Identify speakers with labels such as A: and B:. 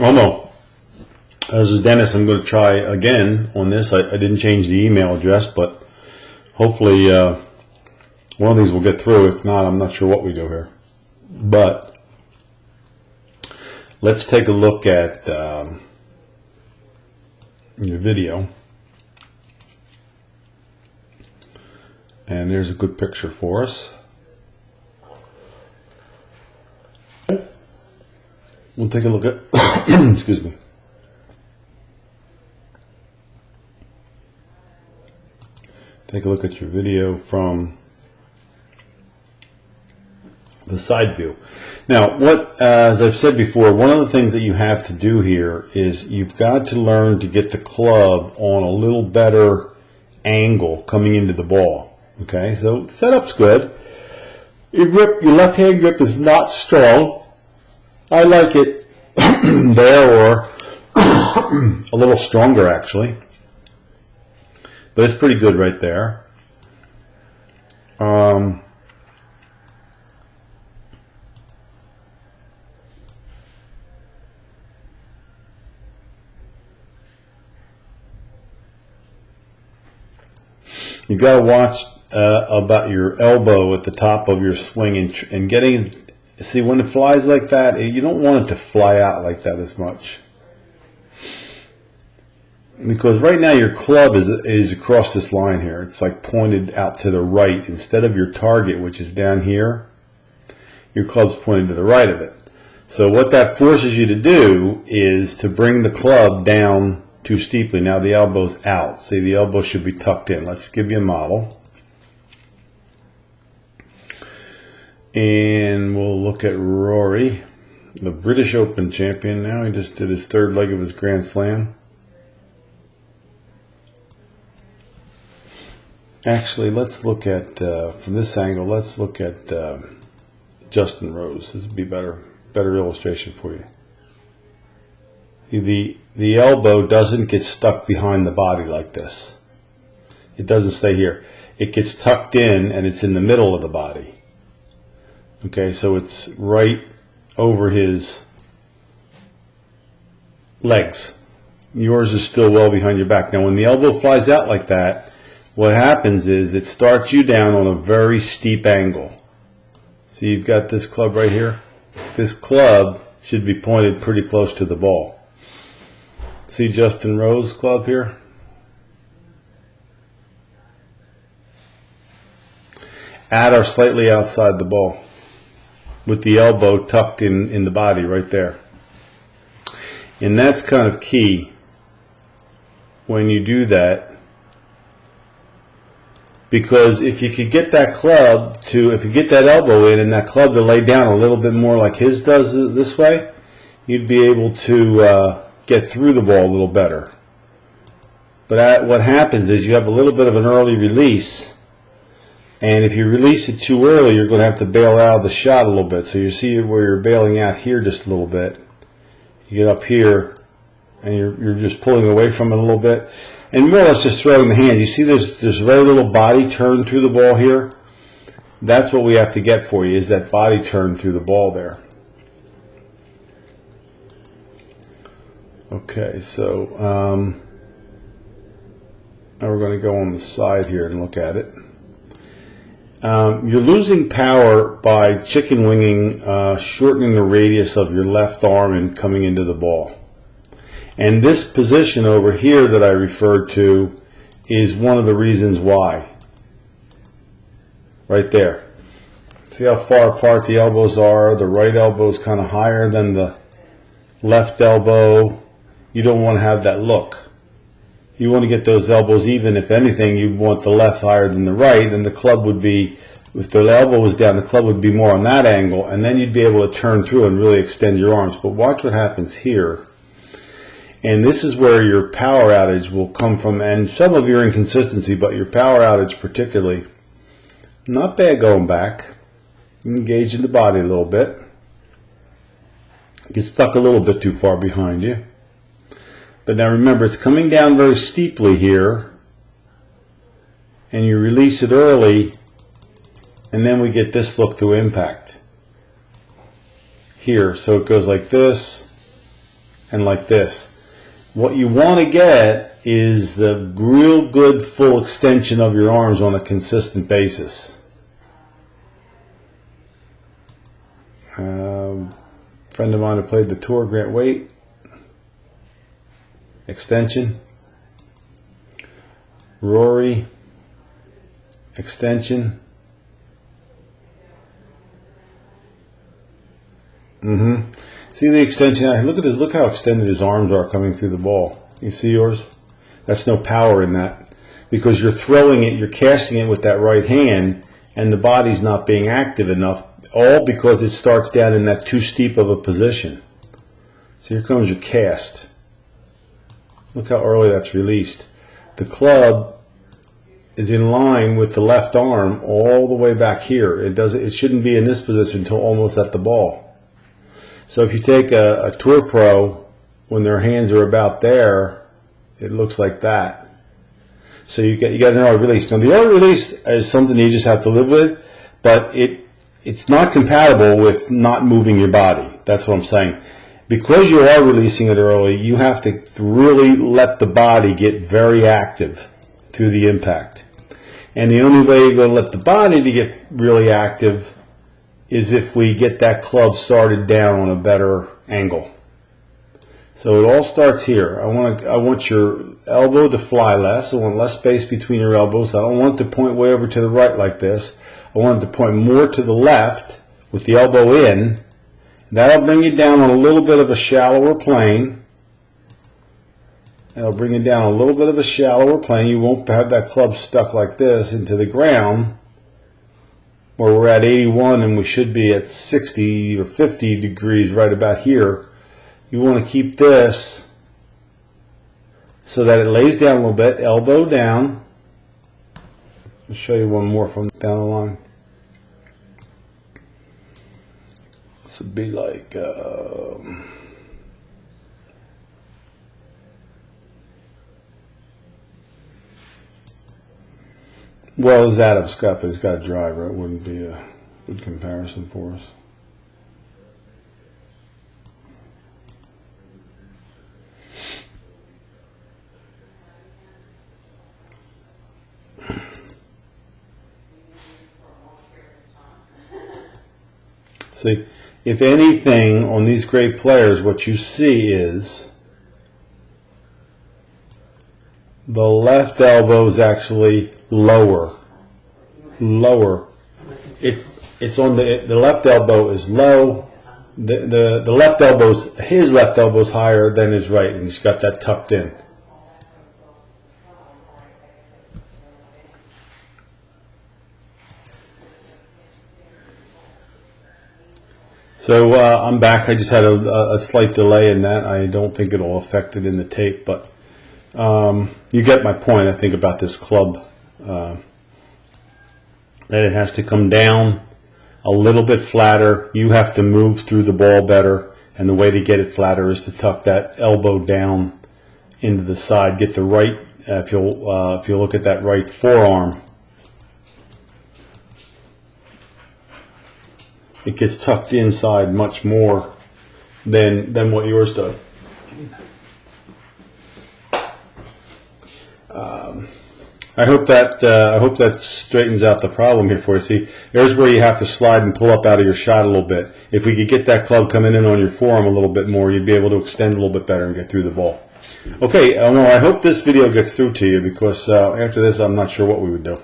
A: Omo, this is Dennis. I'm going to try again on this. I didn't change the email address, but hopefully one of these will get through. If not, I'm not sure what we do here. But let's take a look at your video. And there's a good picture for us. We'll take a look at, excuse me. Take a look at your video from the side view. Now, as I've said before, one of the things that you have to do here is you've got to learn to get the club on a little better angle coming into the ball. Okay, so setup's good. Your grip, your left hand grip is not strong. I like it there, or a little stronger actually, but it's pretty good right there. You got to watch about your elbow at the top of your swing and getting. See, when it flies like that, you don't want it to fly out like that as much. Because right now your club is across this line here. It's like pointed out to the right. Instead of your target, which is down here, your club's pointed to the right of it. So what that forces you to do is to bring the club down too steeply. Now the elbow's out. See, the elbow should be tucked in. Let's give you a model. And we'll look at Rory, the British Open champion now. He just did his third leg of his Grand Slam. Actually, let's look at, from this angle, let's look at Justin Rose. This would be better illustration for you. The elbow doesn't get stuck behind the body like this. It doesn't stay here. It gets tucked in and it's in the middle of the body. Okay, so it's right over his legs. Yours is still well behind your back. Now when the elbow flies out like that, what happens is it starts you down on a very steep angle. So you've got this club right here. This club should be pointed pretty close to the ball. See Justin Rose club here? At or slightly outside the ball, with the elbow tucked in the body right there. And that's kind of key when you do that, because if you could get that club to, if you get that elbow in and that club to lay down a little bit more like his does this way, you'd be able to get through the ball a little better. But what happens is you have a little bit of an early release. And if you release it too early, you're going to have to bail out of the shot a little bit. So you see where you're bailing out here just a little bit. You get up here, and you're just pulling away from it a little bit. And more or less just throwing the hands. You see there's very little body turn through the ball here? That's what we have to get for you, is that body turn through the ball there. Okay, so now we're going to go on the side here and look at it. You're losing power by chicken winging, shortening the radius of your left arm and coming into the ball. And this position over here that I referred to is one of the reasons why. Right there. See how far apart the elbows are? The right elbow is kind of higher than the left elbow. You don't want to have that look. You want to get those elbows even. If anything, you want the left higher than the right, and the club would be, if the elbow was down, the club would be more on that angle, and then you'd be able to turn through and really extend your arms. But watch what happens here. And this is where your power outage will come from, and some of your inconsistency, but your power outage particularly. Not bad going back. Engage in the body a little bit. Get stuck a little bit too far behind you. But now remember, it's coming down very steeply here, and you release it early, and then we get this look to impact here. So it goes like this, and like this. What you want to get is the real good full extension of your arms on a consistent basis. Friend of mine who played the tour, Grant Waite. Extension. Rory. Extension. See the extension? Look at this. Look how extended his arms are coming through the ball. You see yours? That's no power in that, because you're throwing it, you're casting it with that right hand, and the body's not being active enough, all because it starts down in that too steep of a position. So here comes your cast. Look how early that's released. The club is in line with the left arm all the way back here. It shouldn't be in this position until almost at the ball. So if you take a tour pro, when their hands are about there, it looks like that. So you get an early release. Now the early release is something you just have to live with, but it's not compatible with not moving your body. That's what I'm saying. Because you are releasing it early, you have to really let the body get very active through the impact. And the only way you're going to let the body to get really active is if we get that club started down on a better angle. So it all starts here. I want your elbow to fly less. I want less space between your elbows. I don't want it to point way over to the right like this. I want it to point more to the left with the elbow in. That'll bring you down on a little bit of a shallower plane. That'll bring you down a little bit of a shallower plane. You won't have that club stuck like this into the ground, where we're at 81 and we should be at 60 or 50 degrees right about here. You want to keep this so that it lays down a little bit, elbow down. I'll show you one more from down the line. This would be like well, as Adam's got, but it's got a driver. It wouldn't be a good comparison for us. See, if anything, on these great players, what you see is the left elbow is actually lower. It's on the left elbow is low. The left elbow's, his left elbow's higher than his right, and he's got that tucked in. So I'm back. I just had a slight delay in that. I don't think it'll affect it in the tape, but you get my point, I think, about this club. That it has to come down a little bit flatter. You have to move through the ball better, and the way to get it flatter is to tuck that elbow down into the side. Get the right, if you look at that right forearm, it gets tucked inside much more than what yours does. I hope that straightens out the problem here for you. See, there's where you have to slide and pull up out of your shot a little bit. If we could get that club coming in on your forearm a little bit more, you'd be able to extend a little bit better and get through the ball. Okay, well, I hope this video gets through to you, because after this I'm not sure what we would do.